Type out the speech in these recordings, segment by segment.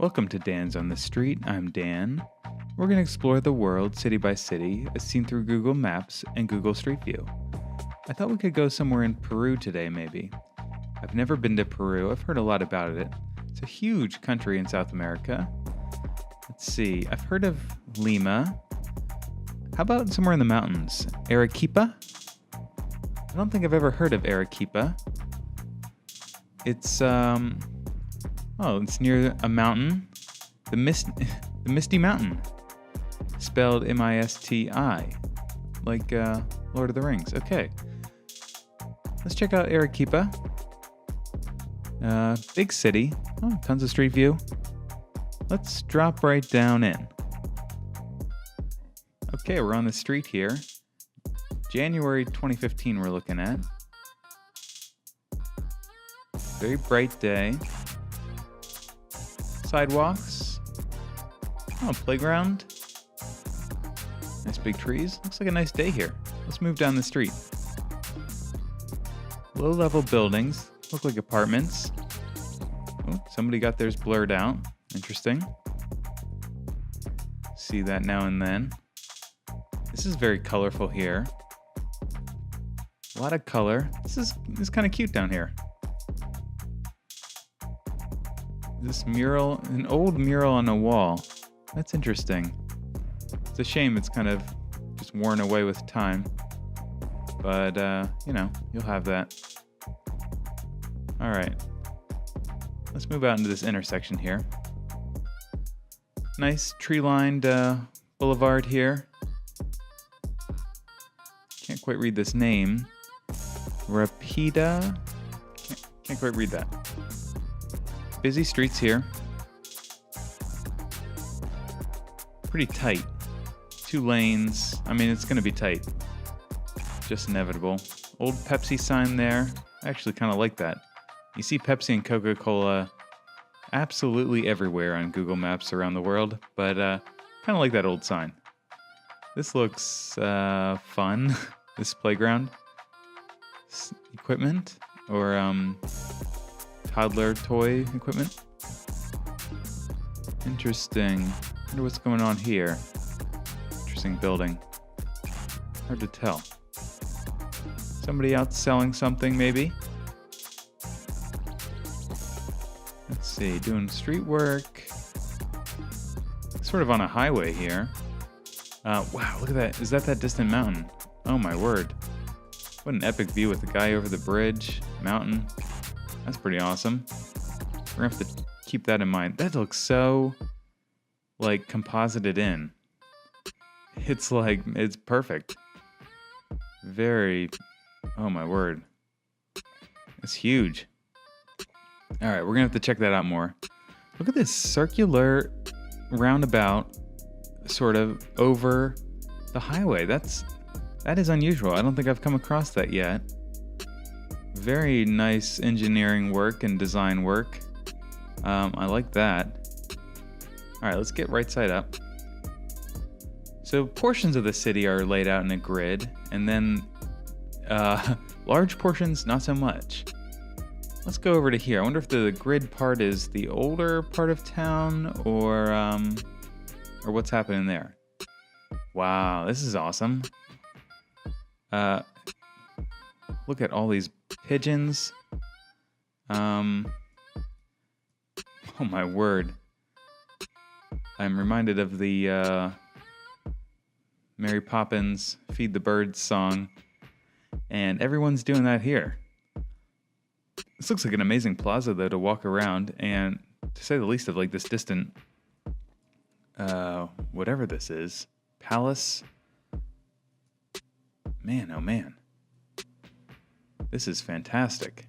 Welcome to Dan's on the Street. I'm Dan. We're going to explore the world city by city as seen through Google Maps and Google Street View. I thought we could go somewhere in Peru today, maybe. I've never been to Peru. I've heard a lot about it. It's a huge country in South America. Let's see. I've heard of Lima. How about somewhere in the mountains? Arequipa? I don't think I've ever heard of Arequipa. It's it's near a mountain. The Misty Mountain. Spelled M-I-S-T-I. Like Lord of the Rings. Okay. Let's check out Arequipa. Big city. Oh, tons of street view. Let's drop right down in. Okay, we're on the street here. January 2015 we're looking at. Very bright day. Sidewalks. Oh, playground. Nice big trees. Looks like a nice day here. Let's move down the street. Low-level buildings. Look like apartments. Oh, somebody got theirs blurred out. Interesting. See that now and then. This is very colorful here. A lot of color. This is kind of cute down here. This mural, an old mural on a wall. That's interesting. It's a shame it's kind of just worn away with time. But, you'll have that. All right. Let's move out into this intersection here. Nice tree-lined boulevard here. Can't quite read this name. Rapida? Can't quite read that. Busy streets here. Pretty tight. 2 lanes. I mean, it's going to be tight. Just inevitable. Old Pepsi sign there. I actually kind of like that. You see Pepsi and Coca-Cola absolutely everywhere on Google Maps around the world, but kind of like that old sign. This looks fun. This playground. Equipment or toddler toy equipment. Interesting. Wonder what's going on here. Interesting building. Hard to tell. Somebody out selling something, maybe. Let's see, doing street work. Sort of on a highway here. Wow, look at that. Is that distant mountain? Oh my word. What an epic view with the guy over the bridge, mountain. That's pretty awesome. We're gonna have to keep that in mind. That looks so, composited in. It's perfect. Oh my word. It's huge. All right, we're gonna have to check that out more. Look at this circular roundabout sort of over the highway. That is unusual. I don't think I've come across that yet. Very nice engineering work and design work. I like that. All right, let's get right side up. So portions of the city are laid out in a grid, and then large portions, not so much. Let's go over to here. I wonder if the grid part is the older part of town or what's happening there. Wow, this is awesome. Look at all these pigeons. Oh my word. I'm reminded of the Mary Poppins Feed the Birds song. And everyone's doing that here. This looks like an amazing plaza, though, to walk around. And to say the least of, this distant, whatever this is, palace. Man, oh man. This is fantastic.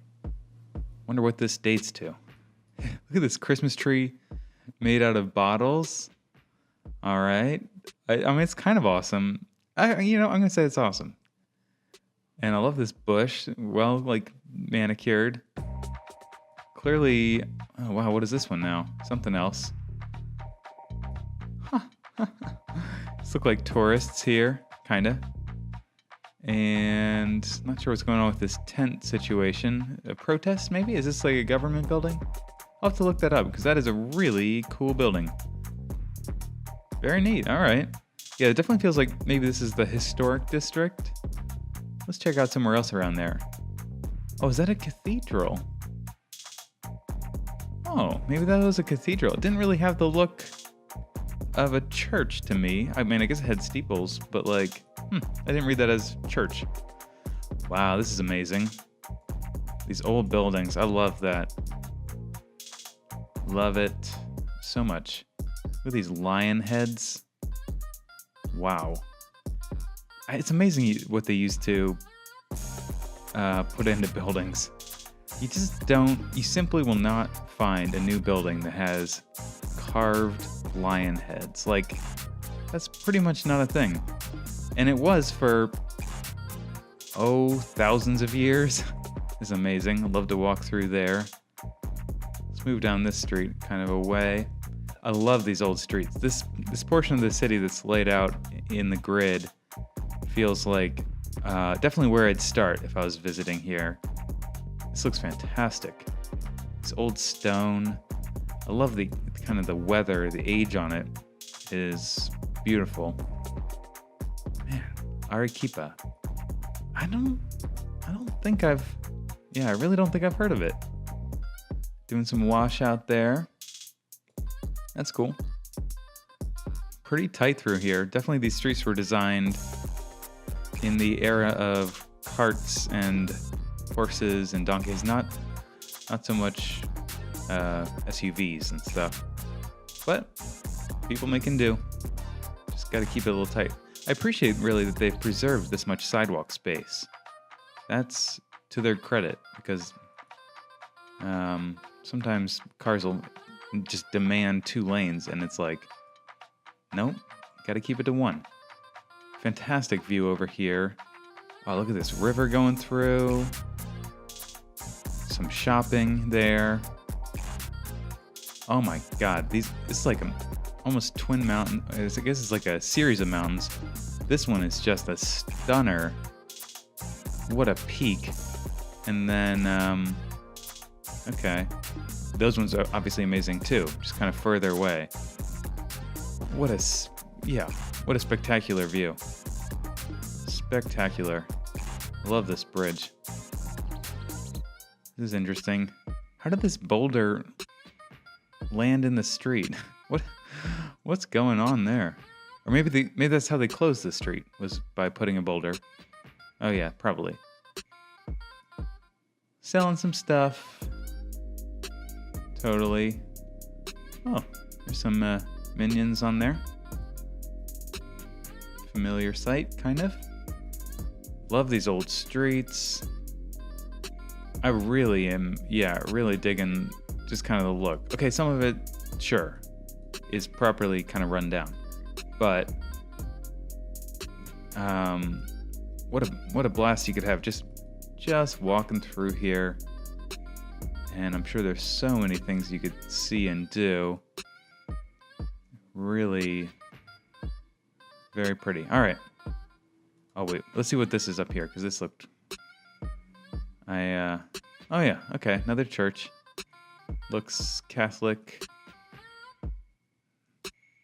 Wonder what this dates to. Look at this Christmas tree made out of bottles. All right. I mean, it's kind of awesome. I'm going to say it's awesome. And I love this bush. Well, manicured. Clearly, oh wow, what is this one now? Something else. Huh. These look like tourists here, kind of. And not sure what's going on with this tent situation. A protest, maybe? Is this like a government building? I'll have to look that up because that is a really cool building. Very neat. All right. Yeah, it definitely feels like maybe this is the historic district. Let's check out somewhere else around there. Oh, is that a cathedral? Oh, maybe that was a cathedral. It didn't really have the look of a church to me. I mean, I guess it had steeples, but like, I didn't read that as church. Wow, this is amazing. These old buildings, I love that. Love it so much. Look at these lion heads. Wow. It's amazing what they used to put into buildings. You simply will not find a new building that has carved lion heads. Like, that's pretty much not a thing. And it was for, thousands of years. It's amazing. I'd love to walk through there. Let's move down this street kind of away. I love these old streets. This portion of the city that's laid out in the grid feels like definitely where I'd start if I was visiting here. This looks fantastic. This old stone. I love the kind of the weather, the age on it is beautiful. Man, Arequipa. I really don't think I've heard of it. Doing some washout there. That's cool. Pretty tight through here. Definitely these streets were designed in the era of carts and horses and donkeys, not so much SUVs and stuff. But people making do. Just got to keep it a little tight. I appreciate really that they've preserved this much sidewalk space. That's to their credit because sometimes cars will just demand 2 lanes and it's like, nope, got to keep it to 1. Fantastic view over here. Oh, look at this river going through. Some shopping there. Oh my God, it's like almost twin mountain. I guess it's like a series of mountains. This one is just a stunner. What a peak. And then, okay. Those ones are obviously amazing too, just kind of further away. What a spectacular view. Spectacular. I love this bridge. This is interesting. How did this boulder land in the street? What's going on there? Or maybe that's how they closed the street, was by putting a boulder. Oh yeah, probably. Selling some stuff. Totally. Oh, there's some minions on there. Familiar sight, kind of. Love these old streets. I really am, really digging just kind of the look. Okay, some of it, sure, is properly kind of run down. But, what a blast you could have just walking through here. And I'm sure there's so many things you could see and do. Really very pretty. All right. Oh, wait. Let's see what this is up here, because this looked... Oh, yeah. Okay. Another church. Looks Catholic.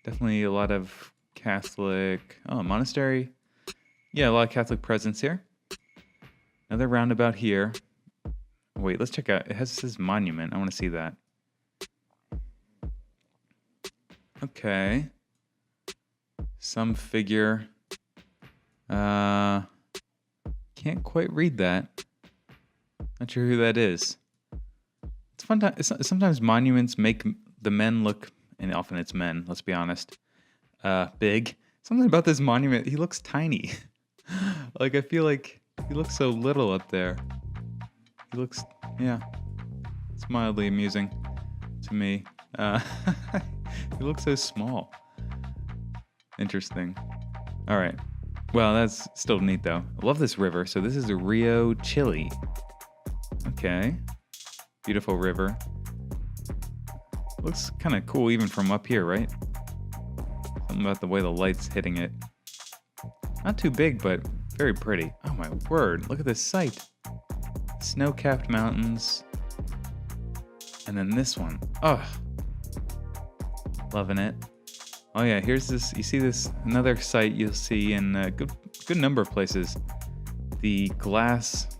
Definitely a lot of Catholic... Oh, a monastery. Yeah, a lot of Catholic presence here. Another roundabout here. Wait, let's check out. It says monument. I want to see that. Okay. Some figure. Can't quite read that. Not sure who that is. It's fun. Sometimes monuments make the men look, and often it's men. Let's be honest. Big. Something about this monument. He looks tiny. Like I feel like he looks so little up there. He looks, it's mildly amusing to me. He looks so small. Interesting. All right. Well, that's still neat, though. I love this river. So this is the Rio Chile. Okay. Beautiful river. Looks kind of cool even from up here, right? Something about the way the light's hitting it. Not too big, but very pretty. Oh, my word. Look at this sight. Snow-capped mountains. And then this one. Oh, loving it. Oh yeah, here's this. You see this, another site you'll see in a good number of places. The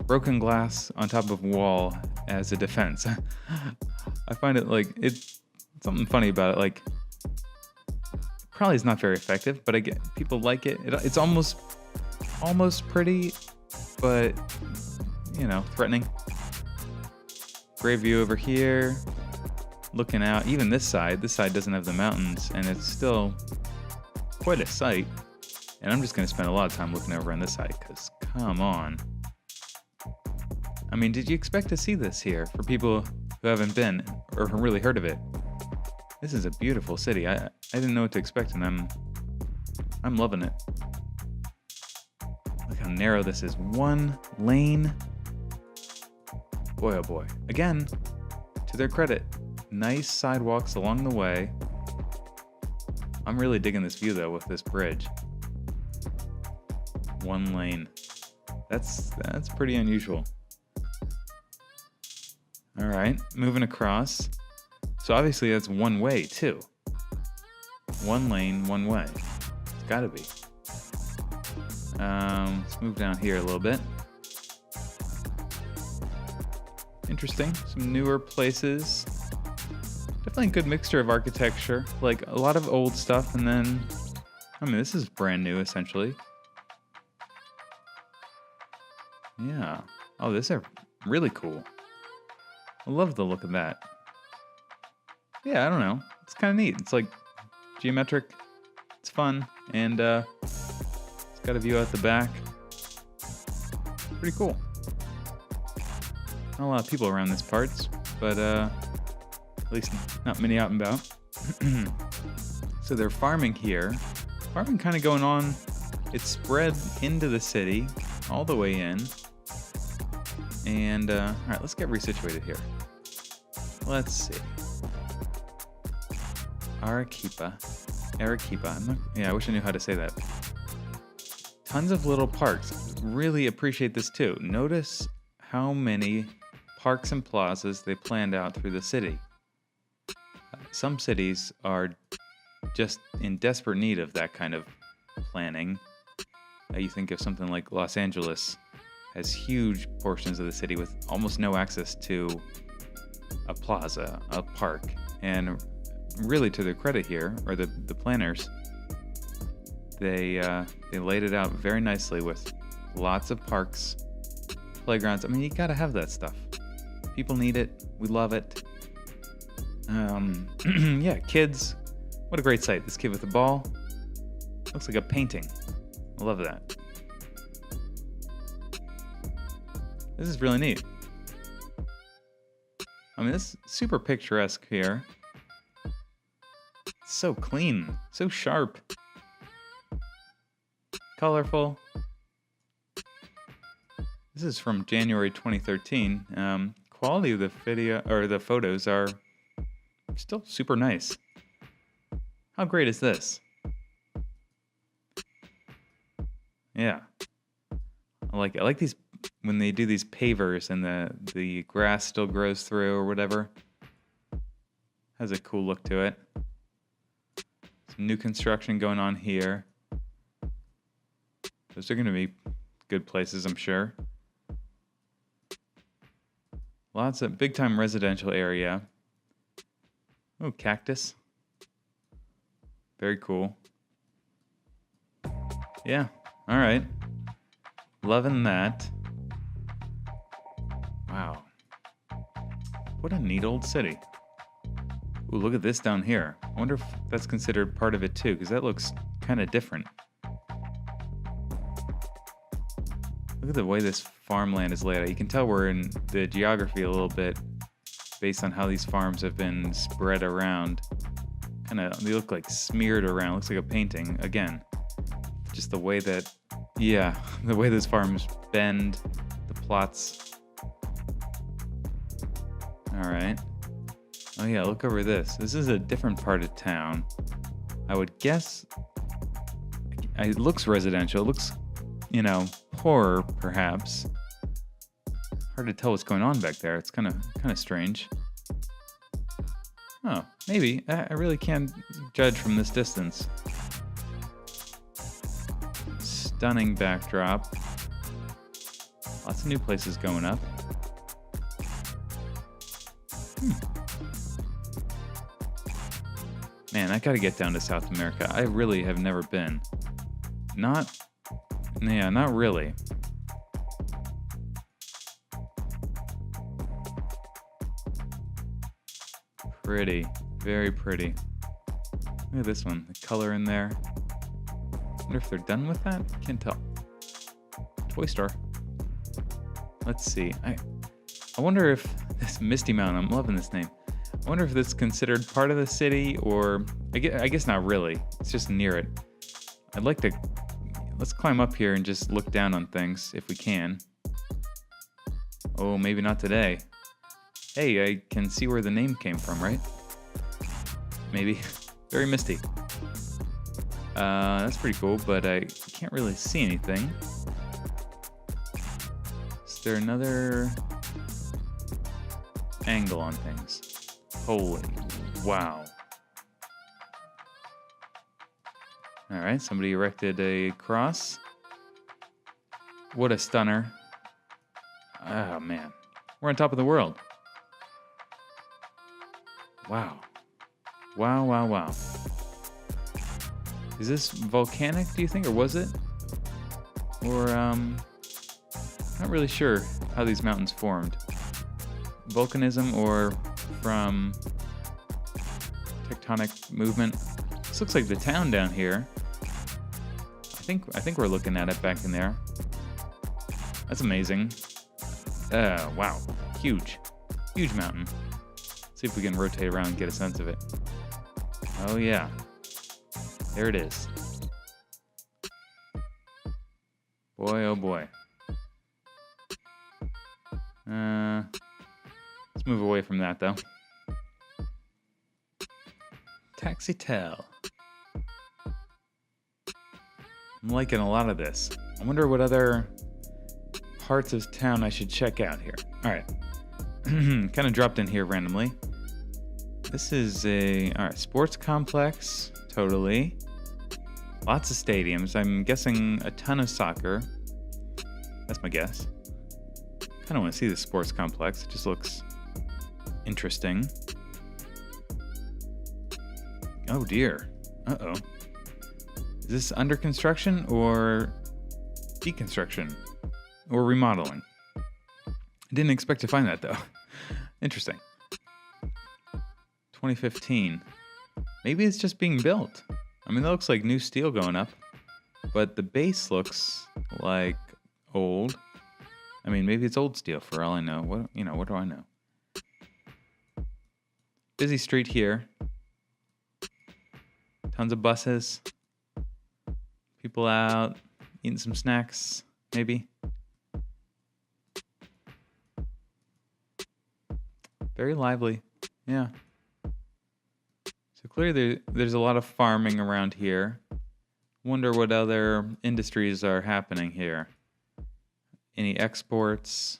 broken glass on top of wall as a defense. I find it like, it's something funny about it. Like, probably is not very effective, but I get people like it. It's almost pretty, but you know, threatening. Great view over here. Looking out, even this side doesn't have the mountains, and it's still quite a sight. And I'm just gonna spend a lot of time looking over on this side, because come on. I mean, did you expect to see this here for people who haven't been or who really heard of it? This is a beautiful city. I didn't know what to expect, and I'm loving it. Look how narrow this is. One lane. Boy, oh boy. Again, to their credit, nice sidewalks along the way. I'm really digging this view though with this bridge. One lane. That's pretty unusual. All right, moving across. So obviously that's one way too. One lane, one way. It's gotta be. Let's move down here a little bit. Interesting, some newer places. Definitely a good mixture of architecture, like a lot of old stuff, and then, I mean, this is brand new essentially. Yeah. Oh, these are really cool. I love the look of that. Yeah, I don't know. It's kind of neat. It's like geometric. It's fun, and it's got a view out the back. Pretty cool. Not a lot of people around this parts, but at least not many out and about. So they're farming here. Farming kind of going on. It's spread into the city, all the way in. And, all right, let's get resituated here. Let's see. Arequipa. I wish I knew how to say that. Tons of little parks. Really appreciate this too. Notice how many parks and plazas they planned out through the city. Some cities are just in desperate need of that kind of planning. You think of something like Los Angeles has huge portions of the city with almost no access to a plaza, a park, and really to their credit here, or the planners, they laid it out very nicely with lots of parks, playgrounds. I mean, you gotta have that stuff. People need it. We love it. Yeah, kids. What a great sight. This kid with the ball. Looks like a painting. I love that. This is really neat. I mean, this is super picturesque here. It's so clean, so sharp, colorful. This is from January 2013. Quality of the video or the photos are still super nice. How great is this? Yeah, I like it. I like these when they do these pavers and the grass still grows through or whatever. Has a cool look to it. Some new construction going on here. Those are going to be good places, I'm sure. Lots of big time residential area. Oh, cactus. Very cool. Yeah, all right. Loving that. Wow. What a neat old city. Ooh, look at this down here. I wonder if that's considered part of it too, because that looks kind of different. Look at the way this farmland is laid out. You can tell we're in the geography a little bit based on how these farms have been spread around. They look like smeared around. Looks like a painting. Again, just the way that, yeah, the way those farms bend, the plots. All right. Oh yeah, look over this. This is a different part of town. I would guess it looks residential. It looks, poorer perhaps. Hard to tell what's going on back there. It's kind of strange. Oh, maybe. I really can't judge from this distance. Stunning backdrop. Lots of new places going up. Man, I gotta get down to South America. I really have never been. Not really. Pretty, very pretty. Look at this one, the color in there. Wonder if they're done with that? Can't tell. Toy store. Let's see. I wonder if this Misty Mountain, I'm loving this name. I wonder if this is considered part of the city, or I guess not really. It's just near it. I'd like to, let's climb up here and just look down on things if we can. Oh, maybe not today. Hey, I can see where the name came from, right? Maybe. Very misty. That's pretty cool, but I can't really see anything. Is there another angle on things? Holy wow. All right, somebody erected a cross. What a stunner. Oh, man. We're on top of the world. Wow. Wow, wow, wow. Is this volcanic, do you think, or was it? Or, not really sure how these mountains formed. Volcanism or from tectonic movement. This looks like the town down here. I think we're looking at it back in there. That's amazing. Wow. Huge. Huge mountain. See if we can rotate around and get a sense of it. Oh yeah. There it is. Boy, oh boy. Let's move away from that though. Taxi Tell. I'm liking a lot of this. I wonder what other parts of town I should check out here. All right. Kind of dropped in here randomly. This is a sports complex. Totally. Lots of stadiums. I'm guessing a ton of soccer. That's my guess. Kind of want to see the sports complex. It just looks interesting. Oh dear. Uh-oh. Is this under construction or deconstruction or remodeling? I didn't expect to find that though. Interesting. 2015. Maybe it's just being built. I mean, that looks like new steel going up, but the base looks like old. I mean, maybe it's old steel for all I know. What do I know? Busy street here. Tons of buses. People out eating some snacks, maybe. Very lively. Yeah. So clearly there's a lot of farming around here. Wonder what other industries are happening here. Any exports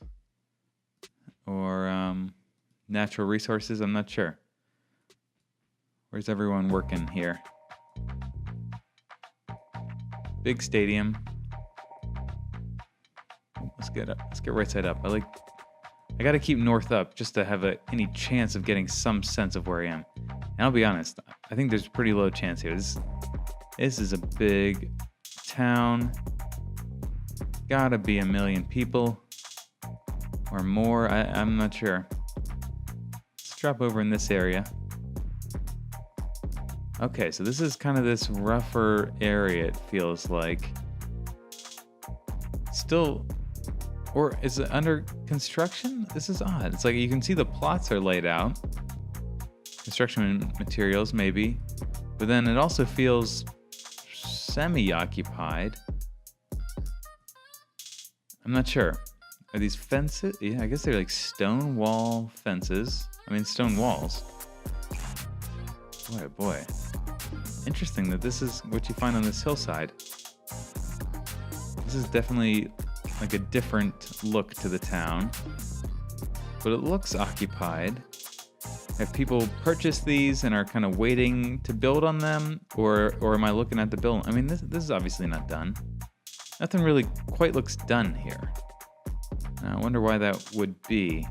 or natural resources? I'm not sure. Where's everyone working here? Big stadium. Let's get up. Let's get right side up. I gotta keep north up just to have any chance of getting some sense of where I am. And I'll be honest, I think there's a pretty low chance here. This is a big town. Gotta be 1 million people or more. I'm not sure. Let's drop over in this area. Okay, so this is kind of this rougher area, it feels like. Still, or is it under construction? This is odd. It's like you can see the plots are laid out. Construction materials, maybe. But then it also feels semi-occupied. I'm not sure. Are these fences? Yeah, I guess they're like stone wall fences. I mean, stone walls. Boy, oh boy. Interesting that this is what you find on this hillside. This is definitely like a different look to the town, but it looks occupied. Have people purchased these and are kind of waiting to build on them, or am I looking at the building? I mean, this is obviously not done. Nothing really quite looks done here. I wonder why that would be.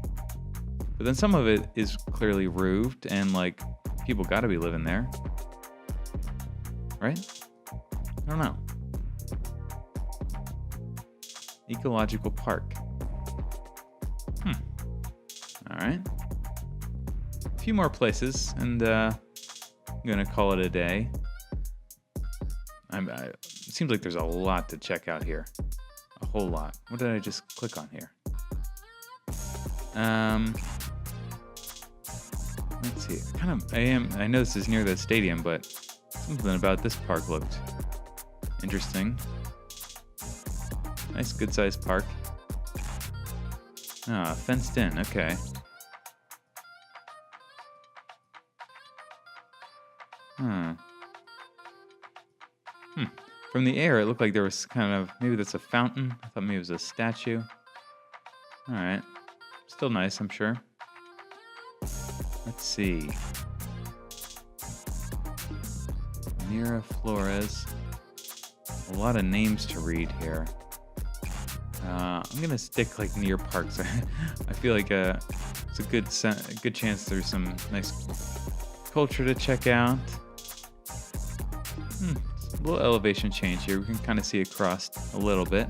But then some of it is clearly roofed and like people got to be living there, right? I don't know. Ecological Park. All right. A few more places, and I'm gonna call it a day. It seems like there's a lot to check out here. A whole lot. What did I just click on here? Let's see. I know this is near the stadium, but something about this park looked interesting. Nice, good-sized park. Ah, fenced in. Okay. From the air, it looked like there was kind of, maybe that's a fountain. I thought maybe it was a statue. All right. Still nice, I'm sure. Let's see. Mira Flores. A lot of names to read here. I'm gonna stick like near parks. I feel like it's a good chance there's some nice culture to check out. A little elevation change here. We can kind of see across a little bit.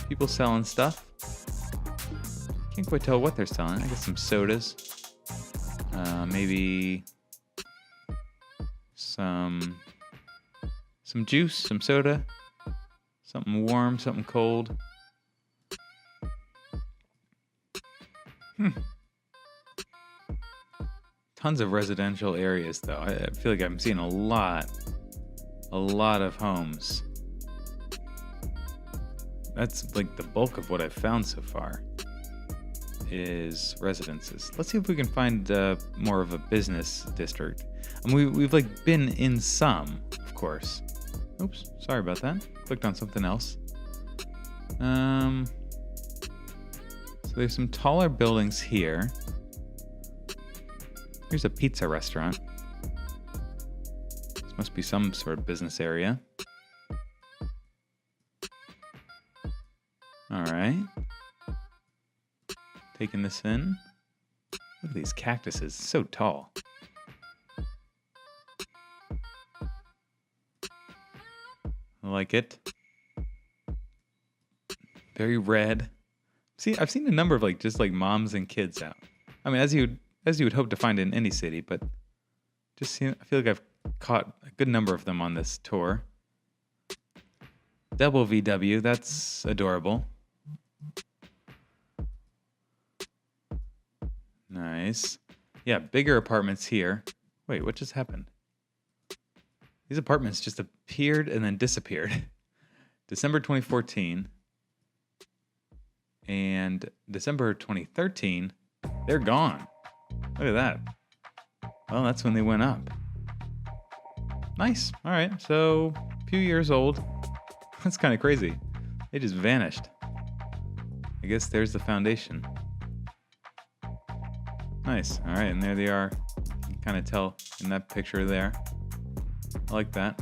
People selling stuff. Can't quite tell what they're selling. I guess some sodas. Maybe some juice, some soda. Something warm, something cold. Tons of residential areas, though. I feel like I'm seeing a lot of homes. That's like the bulk of what I've found so far is residences. Let's see if we can find more of a business district. And we've like been in some, of course. Oops, sorry about that. Clicked on something else. So there's some taller buildings here. Here's a pizza restaurant. This must be some sort of business area. All right. Taking this in. Look at these cactuses, so tall. I like it. Very red. See, I've seen a number of like just like moms and kids out. I mean, as you would hope to find in any city, but I feel like I've caught a good number of them on this tour. Double VW, that's adorable. Nice. Yeah, bigger apartments here. Wait, what just happened? These apartments just appeared and then disappeared. December 2014 and December 2013, they're gone. Look at that. Well, that's when they went up. Nice. All right. So, a few years old. That's kind of crazy. They just vanished. I guess there's the foundation. Nice. All right. And there they are. You can kind of tell in that picture there. I like that.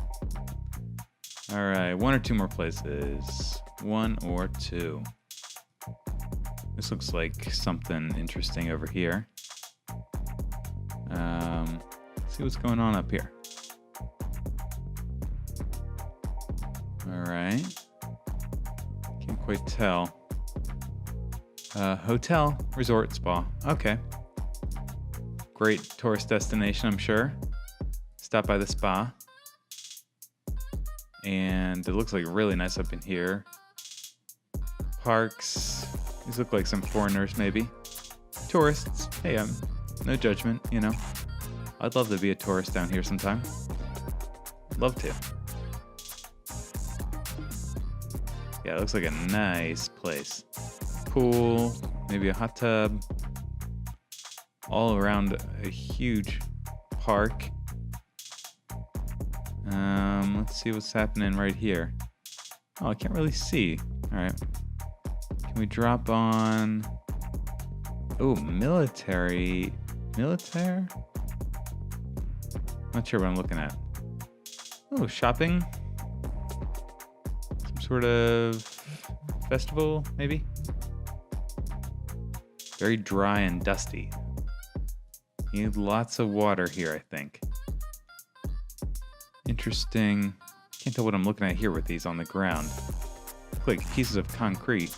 All right. One or two more places. One or two. This looks like something interesting over here. Let's see what's going on up here. All right. Can't quite tell. Hotel, resort, spa. Okay. Great tourist destination, I'm sure. Stop by the spa. And it looks like really nice up in here. Parks. These look like some foreigners, maybe. Tourists. Hey, no judgment, you know. I'd love to be a tourist down here sometime. Love to. Yeah, it looks like a nice place. Pool, maybe a hot tub. All around a huge park. Let's see what's happening right here. Oh, I can't really see. All right. Can we drop on Oh, military. Militaire? Not sure what I'm looking at. Oh, shopping. Some sort of festival, maybe? Very dry and dusty. You need lots of water here, I think. Interesting. Can't tell what I'm looking at here with these on the ground. Look like pieces of concrete.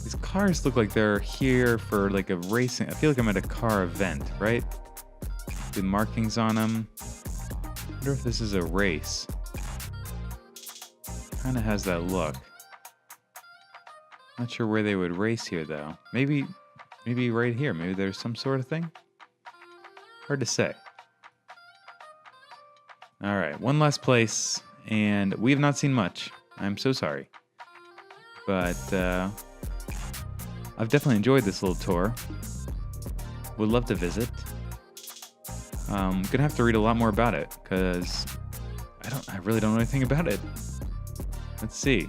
These cars look like they're here for like a racing. I feel like I'm at a car event, right? The markings on them. I wonder if this is a race. Kind of has that look. Not sure where they would race here though. Maybe right here. Maybe there's some sort of thing. Hard to say. All right, one last place, and we have not seen much. I'm so sorry. But I've definitely enjoyed this little tour. Would love to visit. Gonna have to read a lot more about it, because I really don't know anything about it. Let's see.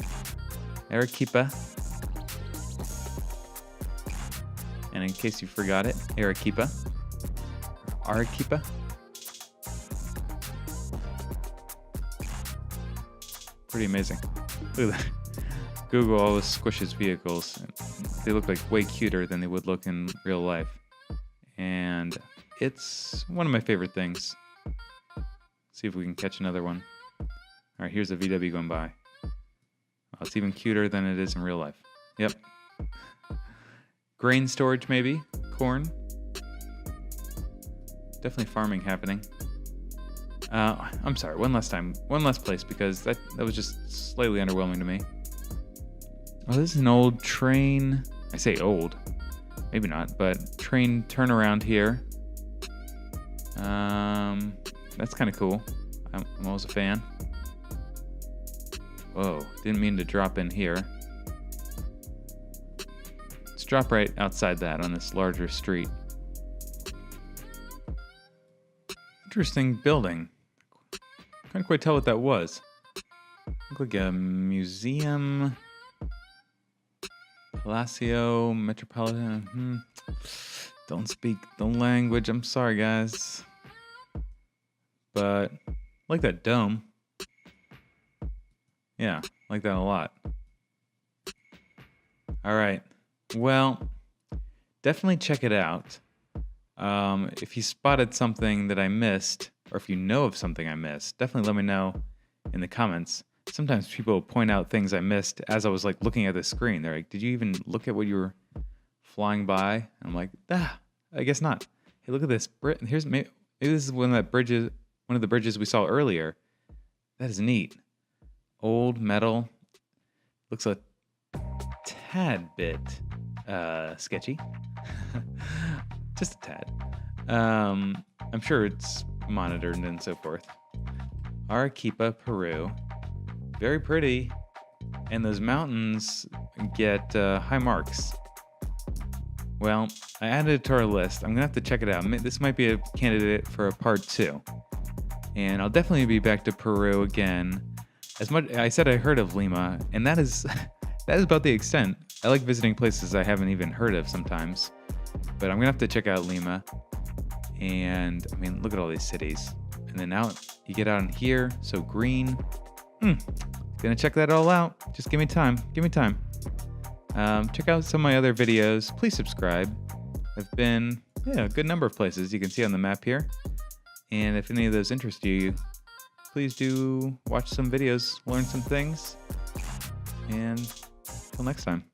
Arequipa. And in case you forgot it, Arequipa. Arequipa. Pretty amazing. Look at that. Google always squishes vehicles. They look like way cuter than they would look in real life. And it's one of my favorite things. See if we can catch another one. All right, here's a VW going by. Oh, it's even cuter than it is in real life. Yep. Grain storage, maybe. Corn. Definitely farming happening. I'm sorry, one last place, because that was just slightly underwhelming to me. Oh, this is an old train. I say old, maybe not, but train turnaround here. That's kind of cool. I'm always a fan. Whoa, didn't mean to drop in here. Let's drop right outside that on this larger street. Interesting building. Can't quite tell what that was. Looked like a museum. Palacio Metropolitan. Don't speak the language. I'm sorry, guys. But I like that dome. Yeah, I like that a lot. All right. Well, definitely check it out. If you spotted something that I missed, or if you know of something I missed, definitely let me know in the comments. Sometimes people point out things I missed as I was like looking at the screen. They're like, "Did you even look at what you were flying by?" And I'm like, I guess not. Hey, look at this. Here's maybe this is one of the bridges we saw earlier. That is neat. Old metal. Looks a tad bit sketchy. Just a tad. I'm sure it's monitored and so forth. Arequipa, Peru. Very pretty. And those mountains get high marks. Well, I added it to our list. I'm going to have to check it out. This might be a candidate for a part 2. And I'll definitely be back to Peru again. I said I heard of Lima, and that is about the extent. I like visiting places I haven't even heard of sometimes. But I'm going to have to check out Lima. And, I mean, look at all these cities. And then you get out in here, so green. Gonna check that all out. Just give me time. Check out some of my other videos. Please subscribe. I've been a good number of places you can see on the map here. And if any of those interest you, please do watch some videos, learn some things. And until next time.